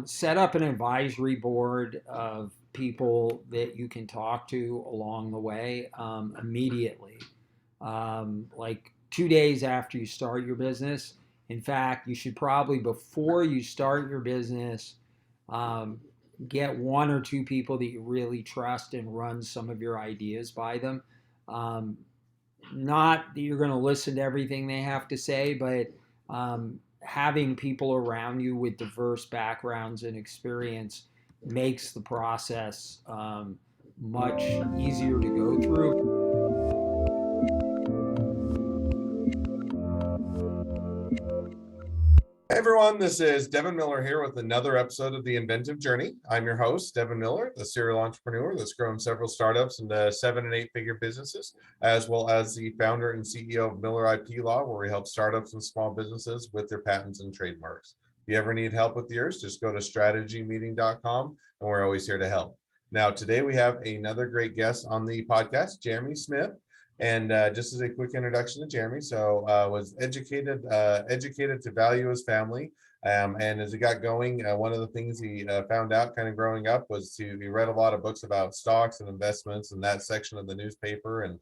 Set up an advisory board of people that you can talk to along the way immediately. Like 2 days after you start your business. In fact, you should probably, before you start your business, um, get one or two people that you really trust and run some of your ideas by them. Um, Not that you're going to listen to everything they have to say, but having people around you with diverse backgrounds and experience makes the process much easier to go through. Hey everyone, this is Devin Miller here with another episode of the Inventive Journey. I'm your host, Devin Miller, the serial entrepreneur that's grown several startups into 7 and 8 figure businesses, as well as the founder and CEO of Miller IP Law, where we help startups and small businesses with their patents and trademarks. If you ever need help with yours, just go to strategymeeting.com and we're always here to help. Now, today we have another great guest on the podcast, Jeremy Smith. And just as a quick introduction to Jeremy, so was educated to value his family. And as he got going, one of the things he found out kind of growing up was he read a lot of books about stocks and investments in that section of the newspaper and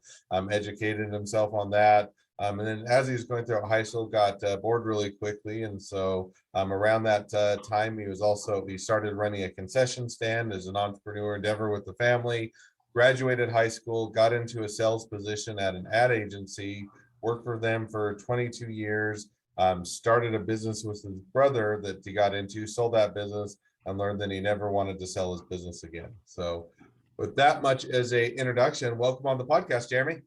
educated himself on that. And then as he was going through high school, got bored really quickly. And so around that time, he started running a concession stand as an entrepreneur endeavor with the family, graduated high school, got into a sales position at an ad agency, worked for them for 22 years, started a business with his brother that he got into, sold that business, and learned that he never wanted to sell his business again. So with that much as a introduction, welcome on the podcast, Jeremy.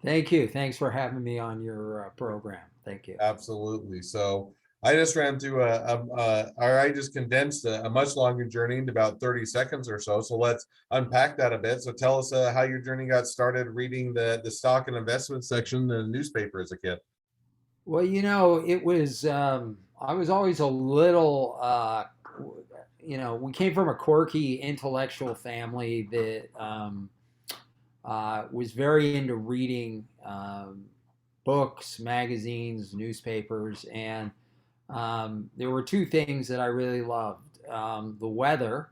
Thank you. Thanks for having me on your program. Thank you. Absolutely. So I just ran through or I just condensed a much longer journey into about 30 seconds or so. So let's unpack that a bit. So tell us how your journey got started reading the stock and investment section in the newspaper as a kid. Well, it was, I was always a little, we came from a quirky intellectual family that was very into reading books, magazines, newspapers, and there were two things that I really loved: the weather,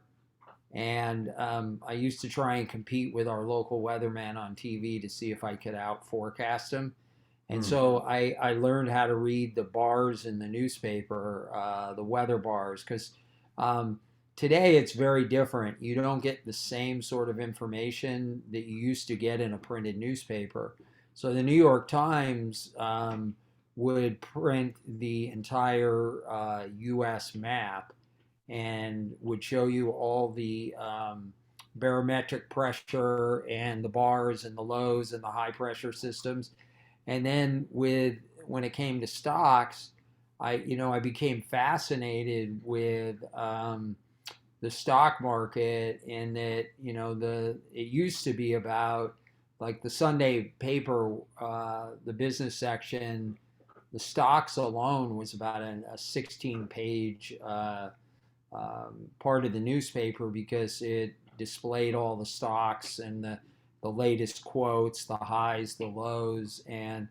and I used to try and compete with our local weatherman on TV to see if I could out forecast him. And Hmm. so I learned how to read the bars in the newspaper, the weather bars, because um, today it's very different. You don't get the same sort of information that you used to get in a printed newspaper. So the New York Times would print the entire U.S. map and would show you all the barometric pressure and the bars and the lows and the high pressure systems. And then when it came to stocks, I became fascinated with the stock market, and that it used to be about, like, the Sunday paper, the business section. The stocks alone was about a 16-page part of the newspaper, because it displayed all the stocks and the latest quotes, the highs, the lows. And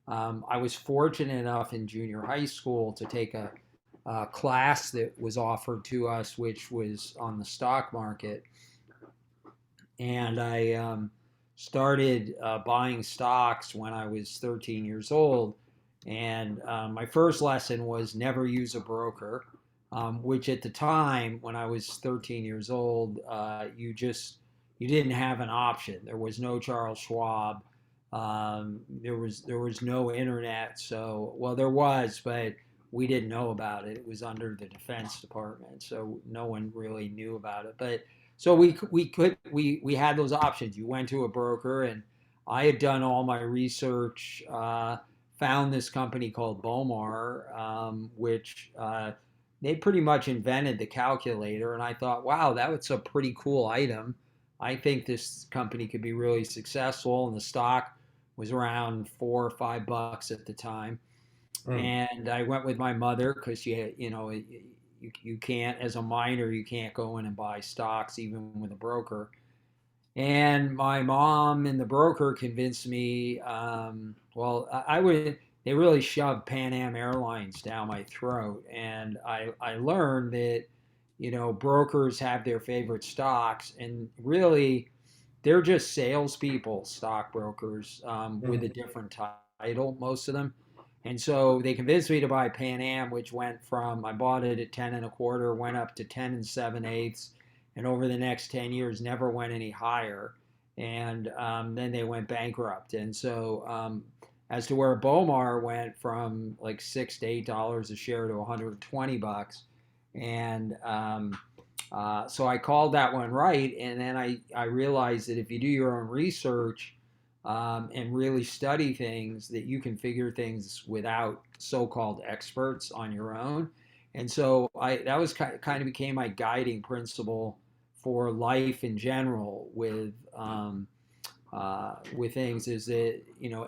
I was fortunate enough in junior high school to take a class that was offered to us, which was on the stock market. And I started buying stocks when I was 13 years old. And my first lesson was never use a broker, which at the time when I was 13 years old, you didn't have an option. There was no Charles Schwab. There was no internet. So, well, there was, but we didn't know about it. It was under the Defense Department, so no one really knew about it. But so we had those options. You went to a broker, and I had done all my research. Found this company called Bomar, which they pretty much invented the calculator, and I thought, wow, that was a pretty cool item. I think this company could be really successful, and the stock was around $4 or $5 at the time. Hmm. And I went with my mother because you can't, as a minor, you can't go in and buy stocks even with a broker. And my mom and the broker convinced me. Well, I would. They really shoved Pan Am Airlines down my throat, and I learned that brokers have their favorite stocks, and really they're just salespeople, stockbrokers, with a Mhm. different title, most of them. And so they convinced me to buy Pan Am, which went from, I bought it at 10 and a quarter, went up to 10 and 7/8, and over the next 10 years never went any higher. And then they went bankrupt. And so, as to where Bomar went from like $6 to $8 a share to 120 bucks. And so I called that one right, and then I realized that if you do your own research, and really study things, that you can figure things without so-called experts on your own. And so that was kind of became my guiding principle for life in general with things, is that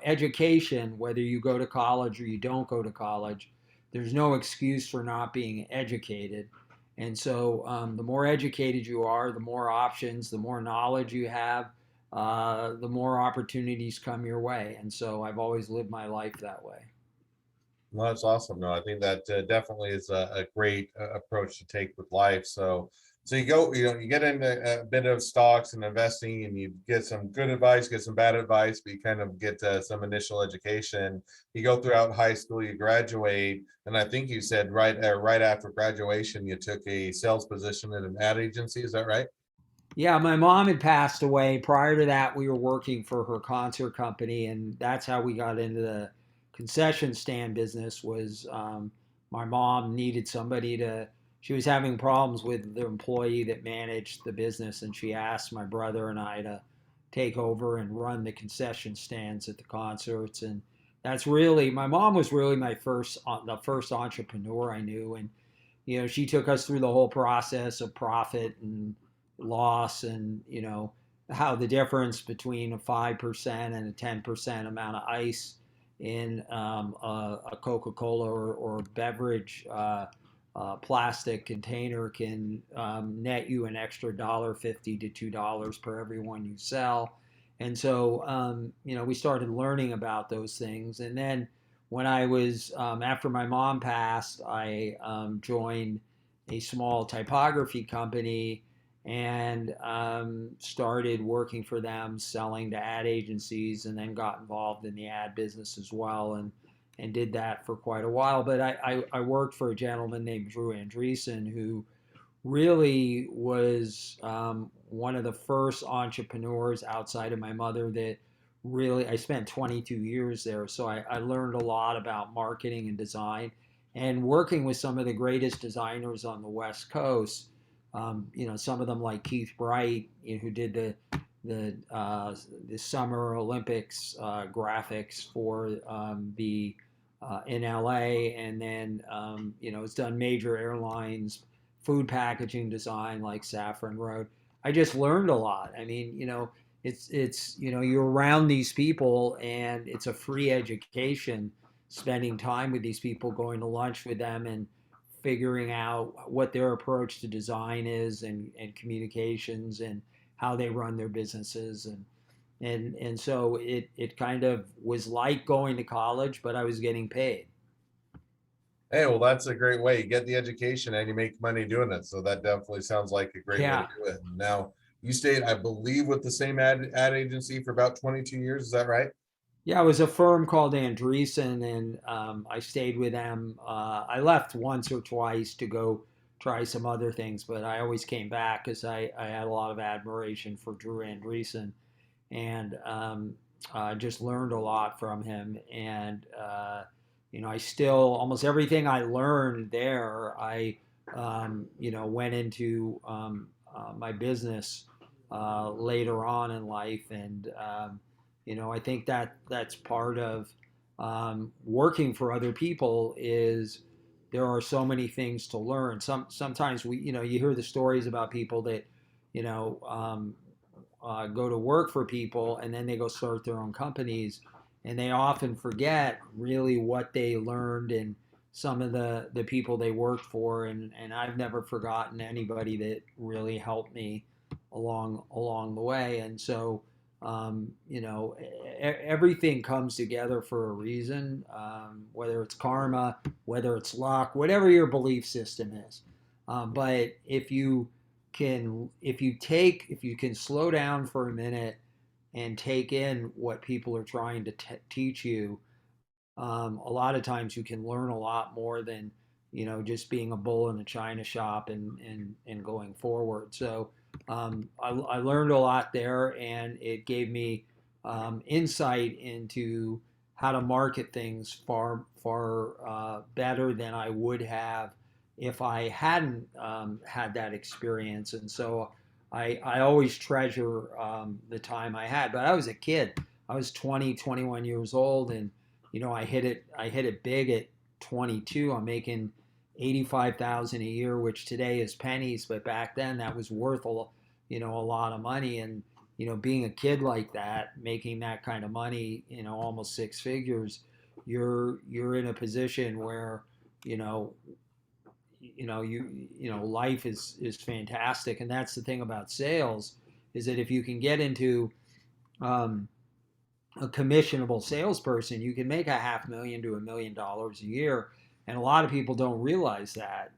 education, whether you go to college or you don't go to college, there's no excuse for not being educated. And so the more educated you are, the more options, the more knowledge you have, the more opportunities come your way. And so I've always lived my life that way. No, that's awesome. No, I think that definitely is a great approach to take with life. So you go, you get into a bit of stocks and investing, and you get some good advice, get some bad advice, but you kind of get some initial education. You go throughout high school, you graduate, and I think you said right after graduation, you took a sales position at an ad agency. Is that right? Yeah, my mom had passed away. Prior to that, we were working for her concert company, and that's how we got into the concession stand business. Was my mom needed somebody to? She was having problems with the employee that managed the business, and she asked my brother and I to take over and run the concession stands at the concerts. And that's really, my mom was really the first entrepreneur I knew, and she took us through the whole process of profit and loss, and how the difference between a 5% and a 10% amount of ice in a Coca-Cola or beverage plastic container can net you an extra $1.50 to $2 per every one you sell. And so we started learning about those things. And then when I was after my mom passed, I joined a small typography company, and started working for them, selling to ad agencies, and then got involved in the ad business as well, and did that for quite a while. But I worked for a gentleman named Drew Andreessen, who really was one of the first entrepreneurs outside of my mother that really, I spent 22 years there. So I learned a lot about marketing and design, and working with some of the greatest designers on the West Coast. Some of them like Keith Bright, who did the Summer Olympics graphics for the in LA, and then it's done major airlines food packaging design like Saffron Road. I just learned a lot. I mean, it's you're around these people, and it's a free education, spending time with these people, going to lunch with them, and figuring out what their approach to design is, and communications, and how they run their businesses. And so it kind of was like going to college, but I was getting paid. Hey, well, that's a great way. You get the education and you make money doing it. So that definitely sounds like a great way to Yeah. do it. Now, you stayed, I believe, with the same ad agency for about 22 years. Is that right? Yeah, it was a firm called Andreessen, and I stayed with them. I left once or twice to go try some other things, but I always came back because I had a lot of admiration for Drew Andreessen, and I just learned a lot from him. And I still, almost everything I learned there, I went into my business later on in life. And I think that's part of working for other people, is there are so many things to learn. Sometimes you hear the stories about people that you know um, go to work for people, and then they go start their own companies, and they often forget really what they learned, and some of the people they worked for. And I've never forgotten anybody that really helped me along the way. And so everything comes together for a reason, whether it's karma, whether it's luck, whatever your belief system is. But if you can slow down for a minute and take in what people are trying to teach you, a lot of times you can learn a lot more than just being a bull in a china shop and going forward. So I learned a lot there, and it gave me insight into how to market things far better than I would have if I hadn't had that experience. And so I always treasure the time I had. But I was a kid. I was 20, 21 years old, and I hit it big at 22. I'm making 85,000 a year, which today is pennies, but back then that was worth a lot of money. And being a kid like that, making that kind of money, almost six figures, you're in a position where you know life is fantastic. And that's the thing about sales, is that if you can get into um, a commissionable salesperson, you can make a half million to $1 million a year. And a lot of people don't realize that's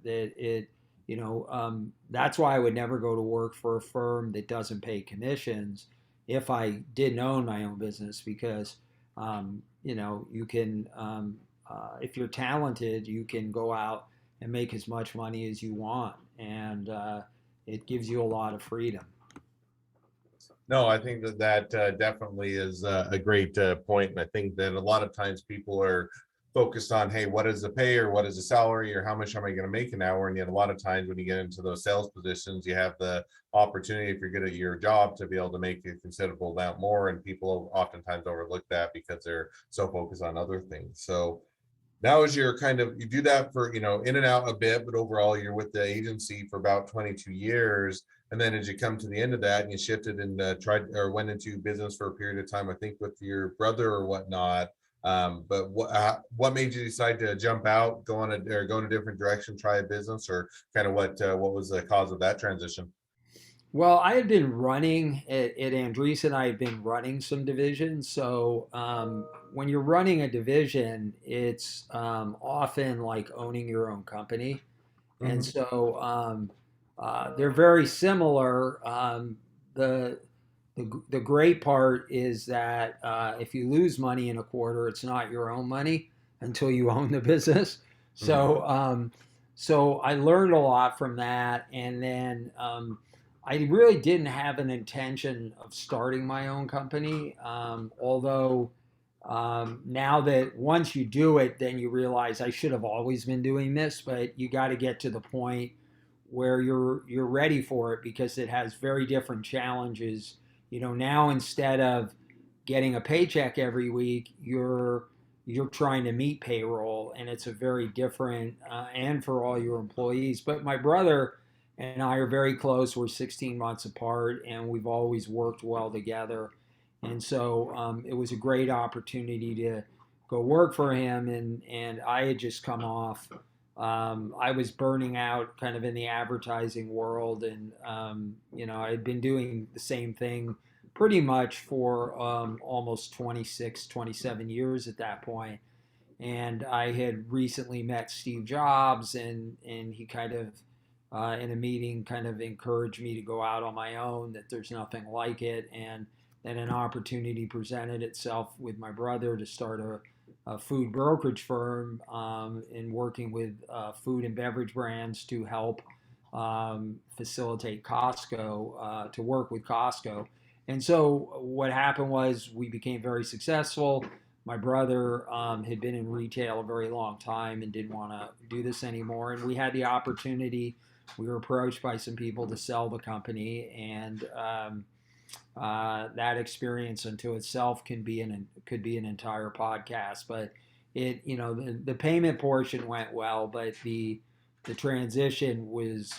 why I would never go to work for a firm that doesn't pay commissions if I didn't own my own business, because you can, if you're talented, you can go out and make as much money as you want, and it gives you a lot of freedom. No, I think that definitely is a great point. And I think that a lot of times people are focused on, hey, what is the pay, or what is the salary, or how much am I going to make an hour? And yet a lot of times when you get into those sales positions, you have the opportunity, if you're good at your job, to be able to make a considerable amount more. And people oftentimes overlook that because they're so focused on other things. So now, as you're kind of, you do that for, in and out a bit, but overall you're with the agency for about 22 years. And then as you come to the end of that, and you shifted and tried, or went into business for a period of time, I think with your brother or whatnot. But what made you decide to jump out, go in a different direction, try a business, or kind of what was the cause of that transition? Well, I had been running at Andreessen. I had been running some divisions. So when you're running a division, it's often like owning your own company. And Mhm. so they're very similar. The, the great part is that if you lose money in a quarter, it's not your own money until you own the business. Mhm. So I learned a lot from that, and then I really didn't have an intention of starting my own company. Although now that once you do it, then you realize I should have always been doing this, but you got to get to the point where you're ready for it, because it has very different challenges. Now instead of getting a paycheck every week, you're trying to meet payroll, and it's a very different and for all your employees. But my brother and I are very close. We're 16 months apart, and we've always worked well together. And so it was a great opportunity to go work for him. And I had just come off. I was burning out kind of in the advertising world, and I had been doing the same thing pretty much for almost 26, 27 years at that point. And I had recently met Steve Jobs, and he kind of, in a meeting, kind of encouraged me to go out on my own, that there's nothing like it. And then an opportunity presented itself with my brother to start a food brokerage firm, in working with food and beverage brands to help facilitate Costco, to work with Costco. And so what happened was we became very successful. My brother had been in retail a very long time and didn't want to do this anymore. And we had the opportunity. We were approached by some people to sell the company, and that experience unto itself could be an entire podcast. But the payment portion went well, but the transition was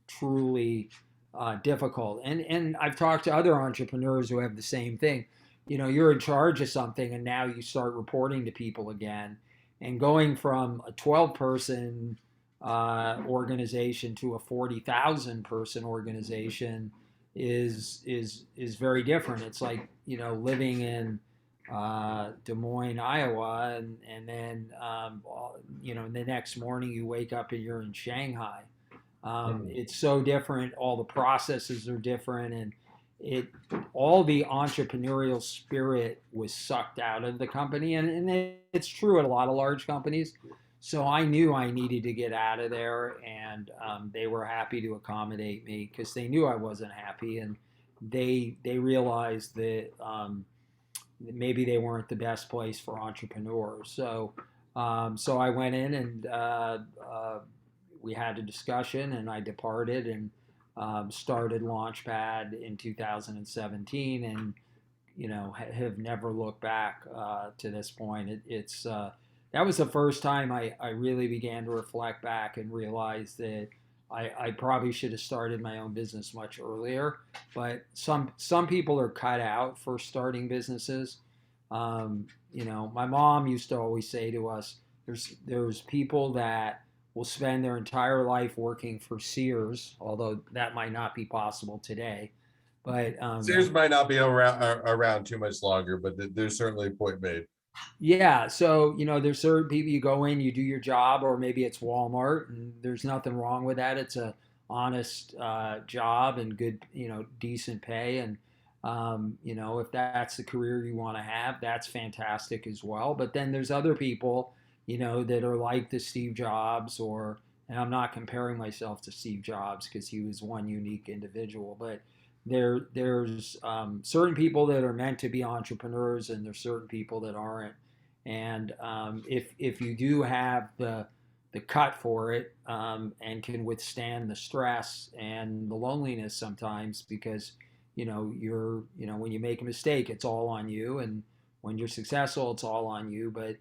truly difficult. And I've talked to other entrepreneurs who have the same thing. You're in charge of something, and now you start reporting to people again, and going from a 12-person organization to a 40,000 person organization is very different. It's like living in Des Moines, Iowa, and then the next morning you wake up and you're in Shanghai. Mm. It's so different. All the processes are different, and it all the entrepreneurial spirit was sucked out of the company, and it's true at a lot of large companies. So I knew I needed to get out of there, and they were happy to accommodate me because they knew I wasn't happy, and they realized that maybe they weren't the best place for entrepreneurs. So I went in and we had a discussion, and I departed and started Launchpad in 2017, and have never looked back to this point. It's that was the first time I really began to reflect back and realize that I probably should have started my own business much earlier. But some people are cut out for starting businesses. My mom used to always say to us, there's people that will spend their entire life working for Sears, although that might not be possible today. But Sears might not be around too much longer, but there's certainly a point made. yeah, so there's certain people you go in, you do your job, or maybe it's Walmart, and there's nothing wrong with that. It's a honest job and good, decent pay, and if that's the career you want to have, that's fantastic as well. But then there's other people, that are like the Steve Jobs, and I'm not comparing myself to Steve Jobs because he was one unique individual, but there's certain people that are meant to be entrepreneurs, and there's certain people that aren't. And if you do have the cut for it, and can withstand the stress and the loneliness sometimes, because when you make a mistake, it's all on you, and when you're successful, it's all on you. But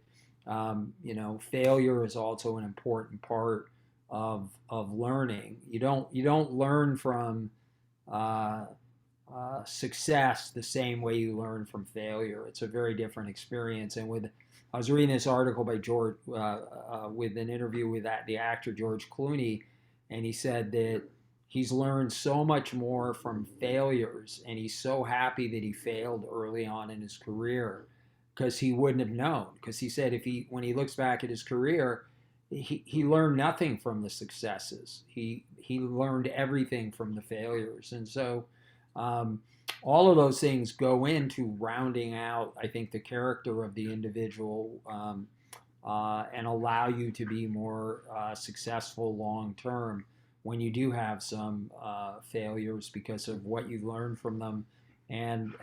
failure is also an important part of learning. You don't learn from uh, success the same way you learn from failure. It's a very different experience. And I was reading this article by George, with an interview with the actor George Clooney, and he said that he's learned so much more from failures, and he's so happy that he failed early on in his career because he wouldn't have known. Because he said when he looks back at his career, he learned nothing from the successes. He learned everything from the failures, and so um, all of those things go into rounding out, I think, the character of the individual, and allow you to be more successful long term when you do have some failures because of what you learn from them. And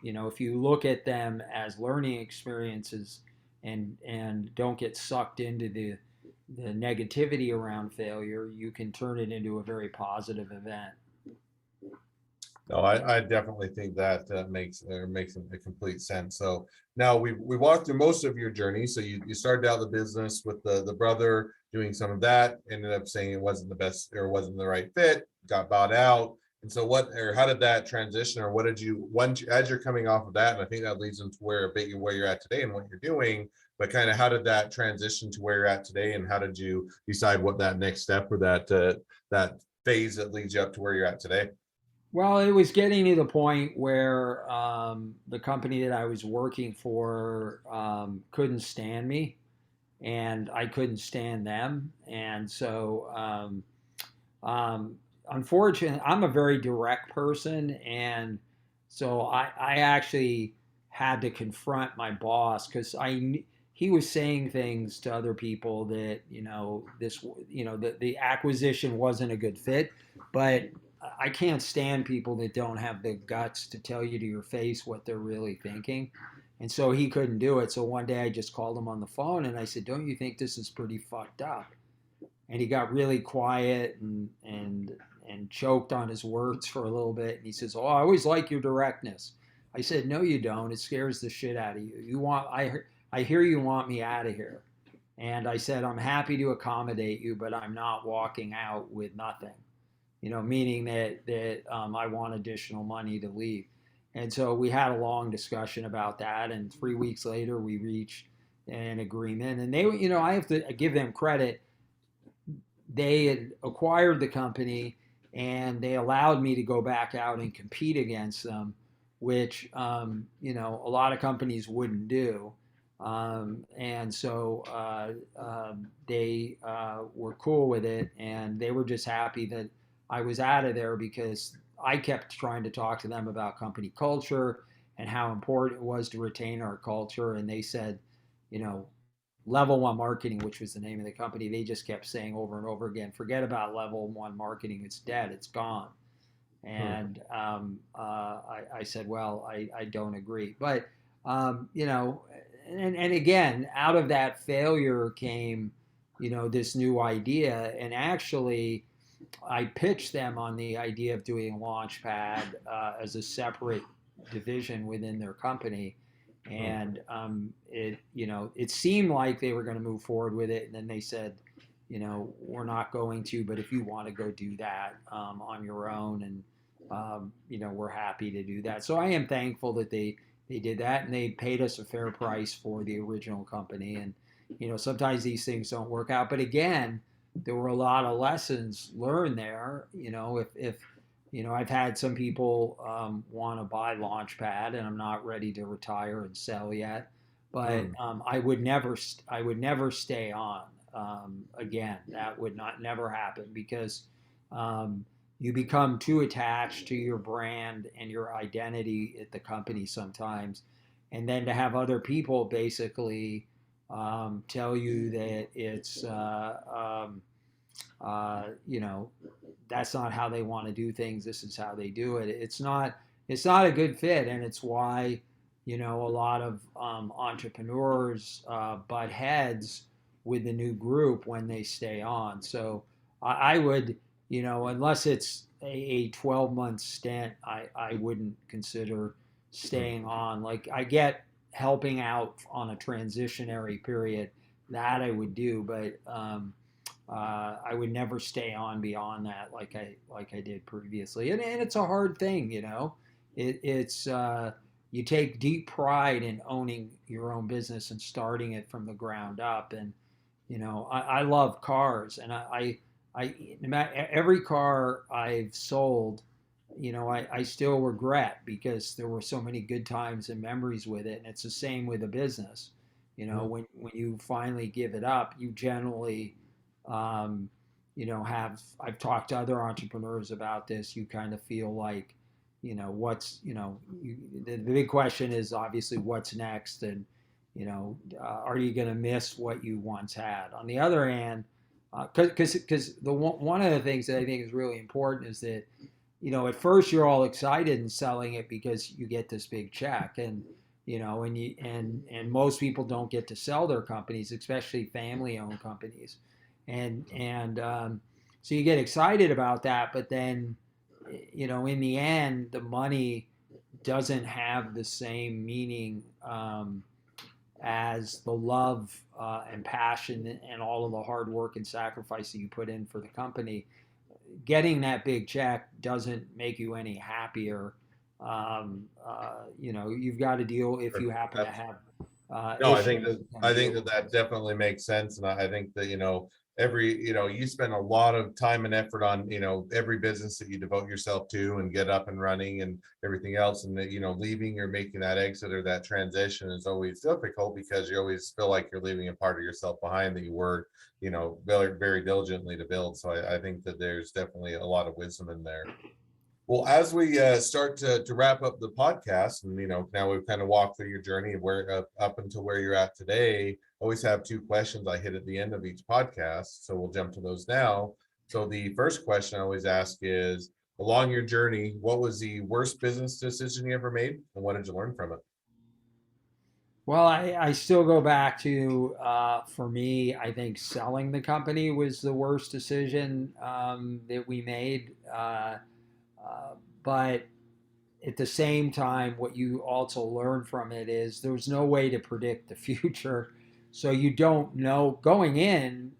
if you look at them as learning experiences, and don't get sucked into the negativity around failure, you can turn it into a very positive event. No, I definitely think that makes a complete sense. So now we walked through most of your journey. So you started out the business with the brother doing some of that, ended up saying it wasn't the best or wasn't the right fit, got bought out. And so how did that transition, or what did you once as you're coming off of that? And I think that leads into where you're at today and what you're doing. But kind of how did that transition to where you're at today, and how did you decide what that next step or that phase that leads you up to where you're at today? Well, it was getting to the point where the company that I was working for couldn't stand me, and I couldn't stand them. And so, um, unfortunately, I'm a very direct person. And so I actually had to confront my boss because he was saying things to other people that, the acquisition wasn't a good fit. But I can't stand people that don't have the guts to tell you to your face what they're really thinking. And so he couldn't do it. So one day I just called him on the phone and I said, "Don't you think this is pretty fucked up?" And he got really quiet and choked on his words for a little bit. And he says, "Oh, I always like your directness." I said, "No, you don't. It scares the shit out of you. I hear you want me out of here." And I said, "I'm happy to accommodate you, but I'm not walking out with nothing." Meaning that I want additional money to leave. And so we had a long discussion about that. And 3 weeks later, we reached an agreement. And I have to give them credit. They had acquired the company, and they allowed me to go back out and compete against them, which a lot of companies wouldn't do. And so they were cool with it, and they were just happy that I was out of there because I kept trying to talk to them about company culture and how important it was to retain our culture. And they said, you know, level one marketing, which was the name of the company, they just kept saying over and over again, forget about level one marketing. It's dead. It's gone. Hmm. And I said, well, I don't agree. But, and again, out of that failure came, this new idea. And actually, I pitched them on the idea of doing Launchpad as a separate division within their company, Hmm. and it seemed like they were going to move forward with it, and then they said, we're not going to, but if you want to go do that on your own, and we're happy to do that. So I am thankful that they did that, and they paid us a fair price for the original company, and sometimes these things don't work out, but again there were a lot of lessons learned there. If I've had some people want to buy Launchpad, and I'm not ready to retire and sell yet, but Hmm. I would never stay on again. That would not never happen because um, you become too attached to your brand and your identity at the company sometimes, and then to have other people basically tell you that it's you know that's not how they want to do things. This is how they do it. It's not a good fit, and it's why a lot of entrepreneurs butt heads with the new group when they stay on. So I would unless it's a 12-month stint, I wouldn't consider Hmm. staying on. Like I get helping out on a transitionary period, that I would do, but I would never stay on beyond that like I did previously. And it's a hard thing. It's you take deep pride in owning your own business and starting it from the ground up. And I love cars, and every car I've sold, I still regret because there were so many good times and memories with it. And it's the same with a business. Hmm. When you finally give it up, you generally, um, have. I've talked to other entrepreneurs about this. You kind of feel like, what's, the big question is obviously what's next, and are you going to miss what you once had? On the other hand, because one of the things that I think is really important is that at first you're all excited and selling it because you get this big check, and most people don't get to sell their companies, especially family-owned companies, and so you get excited about that, but then in the end the money doesn't have the same meaning as the love and passion and all of the hard work and sacrifice that you put in for the company. Getting that big check doesn't make you any happier. You've got to deal if you happen to have No, I think issues. that You got to I deal think with that them. that definitely makes sense, and I think that every you spend a lot of time and effort on every business that you devote yourself to and get up and running and everything else, and that leaving or making that exit or that transition is always difficult because you always feel like you're leaving a part of yourself behind that you worked very very diligently to build. So I think that there's definitely a lot of wisdom in there. Well, as we start to wrap up the podcast, and now we've kind of walked through your journey of where up until where you're at today. I always have two questions I hit at the end of each podcast, so we'll jump to those now. So the first question I always ask is, along your journey, what was the worst business decision you ever made, and what did you learn from it? Well, I still go back to for me, I think selling the company was the worst decision that we made. Uh, but at the same time, what you also learn from it is there's no way to predict the future. So you don't know going in,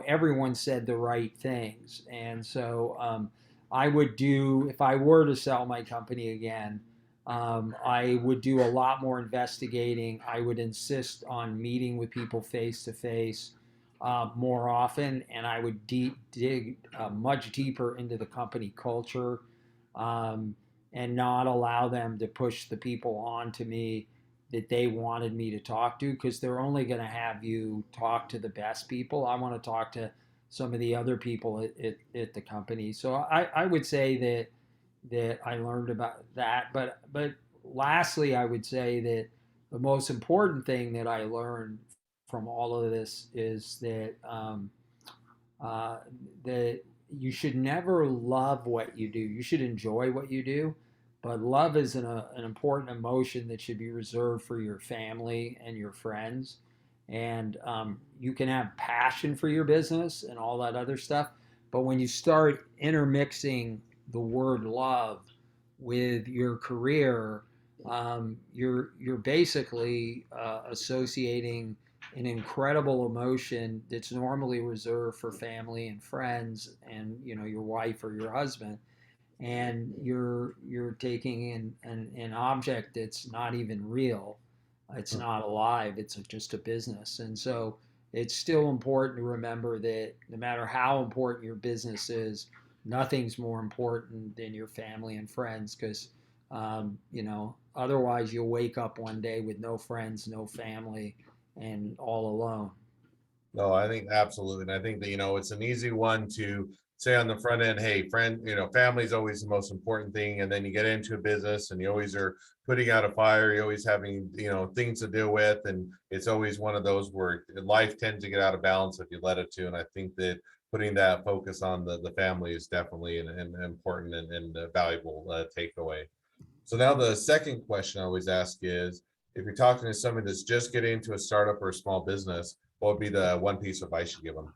everyone said the right things. And so I would do, if I were to sell my company again, I would do a lot more investigating. I would insist on meeting with people face to face more often, and I would dig much deeper into the company culture. Um, and not allow them to push the people onto me that they wanted me to talk to, because they're only going to have you talk to the best people. I want to talk to some of the other people at the company. So I would say that I learned about that. But lastly, I would say that the most important thing that I learned from all of this is uh, that you should never love what you do. You should enjoy what you do, but love is an important emotion that should be reserved for your family and your friends. And you can have passion for your business and all that other stuff, but when you start intermixing the word love with your career, you're basically associating an incredible emotion that's normally reserved for family and friends and your wife or your husband, and you're taking in an object that's not even real. It's not alive. It's just a business. And so it's still important to remember that no matter how important your business is, nothing's more important than your family and friends, because otherwise you'll wake up one day with no friends, no family, and all alone. No, I think absolutely. And I think that, it's an easy one to say on the front end, hey, friend, family is always the most important thing. And then you get into a business and you always are putting out a fire. You're always having, things to deal with. And it's always one of those where life tends to get out of balance if you let it to. And I think that putting that focus on the family is definitely an important and a valuable takeaway. So now the second question I always ask is, if you're talking to somebody that's just getting into a startup or a small business, what would be the one piece of advice you give them?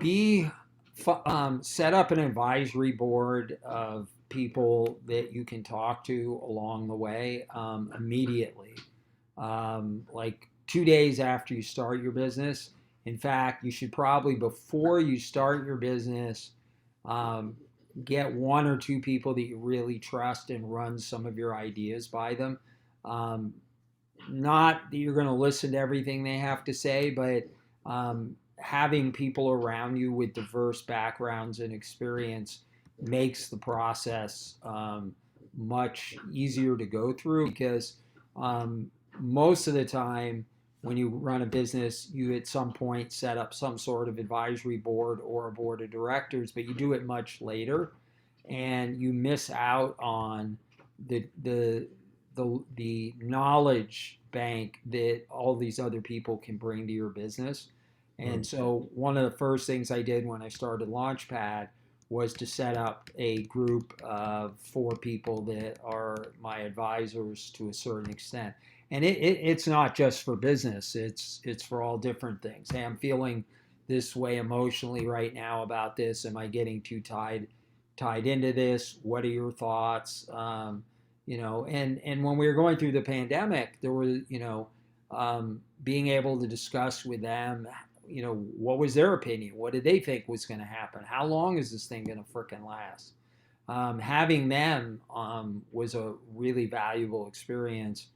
Be Set up an advisory board of people that you can talk to along the way immediately, like 2 days after you start your business. In fact, you should probably, before you start your business, um, get one or two people that you really trust and run some of your ideas by them. Um, Not that you're going to listen to everything they have to say, but having people around you with diverse backgrounds and experience makes the process much easier to go through, because um, most of the time when you run a business, you at some point set up some sort of advisory board or a board of directors, but you do it much later, and you miss out on the the the knowledge bank that all these other people can bring to your business. And Hmm. so one of the first things I did when I started Launchpad was to set up a group of 4 people that are my advisors to a certain extent. And it's not just for business; it's for all different things. Hey, I'm feeling this way emotionally right now about this. Am I getting too tied into this? What are your thoughts? And when we were going through the pandemic, there was being able to discuss with them, what was their opinion, what did they think was going to happen, how long is this thing going to frickin' last. Having them was a really valuable experience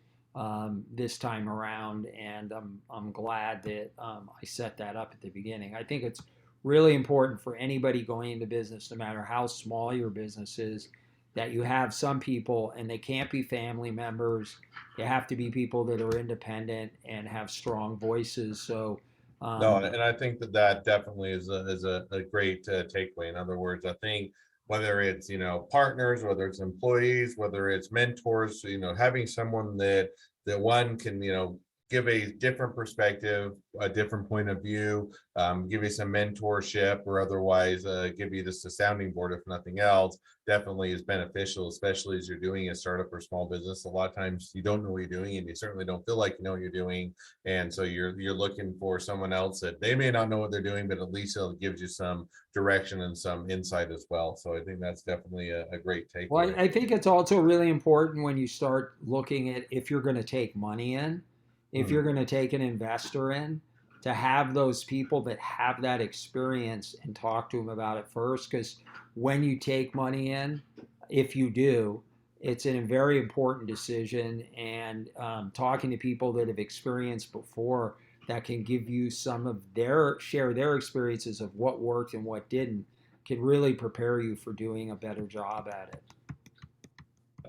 this time around, and I'm glad that I set that up at the beginning. I think it's really important for anybody going into business, no matter how small your business is, that you have some people, and they can't be family members. They have to be people that are independent and have strong voices. So, No, um, and I think that that definitely is a great takeaway. In other words, I think whether it's partners, whether it's employees, whether it's mentors, having someone that one can give a different perspective, a different point of view, give you some mentorship, or otherwise give you just a sounding board, if nothing else, definitely is beneficial, especially as you're doing a startup or small business. A lot of times you don't know what you're doing, and you certainly don't feel like you know what you're doing, and so you're looking for someone else that they may not know what they're doing, but at least it gives you some direction and some insight as well. So I think that's definitely a great well, takeaway. I think it's also really important when you start looking at, if you're going to take money in, if Hmm. you're going to take an investor in, to have those people that have that experience and talk to them about it first. Because when you take money in, if you do, it's a very important decision. And talking to people that have experienced before, that can give you some of share their experiences of what worked and what didn't, can really prepare you for doing a better job at it.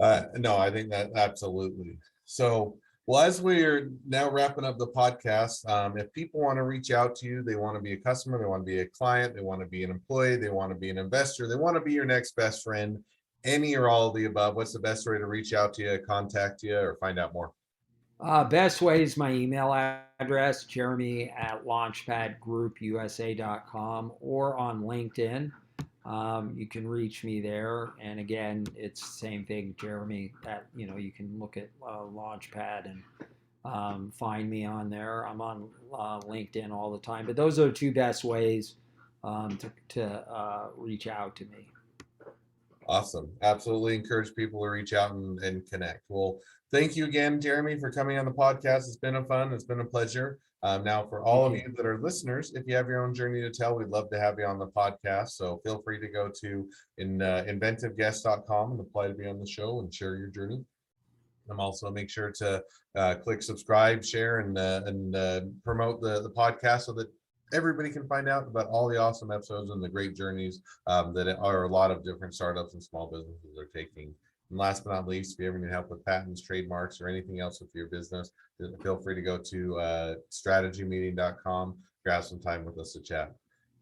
No, I think that absolutely. So, well, as we're now wrapping up the podcast, if people want to reach out to you, they want to be a customer, they want to be a client, they want to be an employee, they want to be an investor, they want to be your next best friend, any or all of the above, what's the best way to reach out to you, contact you, or find out more? Best way is my email address, jeremy@launchpadgroupusa.com, or on LinkedIn. You can reach me there. And again, it's the same thing, Jeremy. You can look at Launchpad and find me on there. I'm on LinkedIn all the time. But those are the two best ways to reach out to me. Awesome. Absolutely encourage people to reach out and connect. Well, thank you again, Jeremy, for coming on the podcast. It's been a fun, it's been a pleasure. Now, for all Thank of you. you that are listeners, if you have your own journey to tell, we'd love to have you on the podcast. So feel free to go to inventiveguest.com and apply to be on the show and share your journey. And also make sure to click subscribe, share, and promote the podcast so that everybody can find out about all the awesome episodes and the great journeys that are a lot of different startups and small businesses are taking. And last but not least, if you ever need help with patents, trademarks, or anything else with your business, feel free to go to strategymeeting.com, grab some time with us to chat.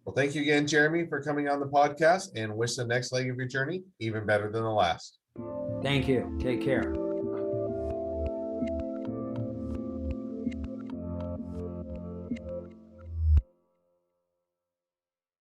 Well, thank you again, Jeremy, for coming on the podcast, and wish the next leg of your journey even better than the last. Thank you. Take care.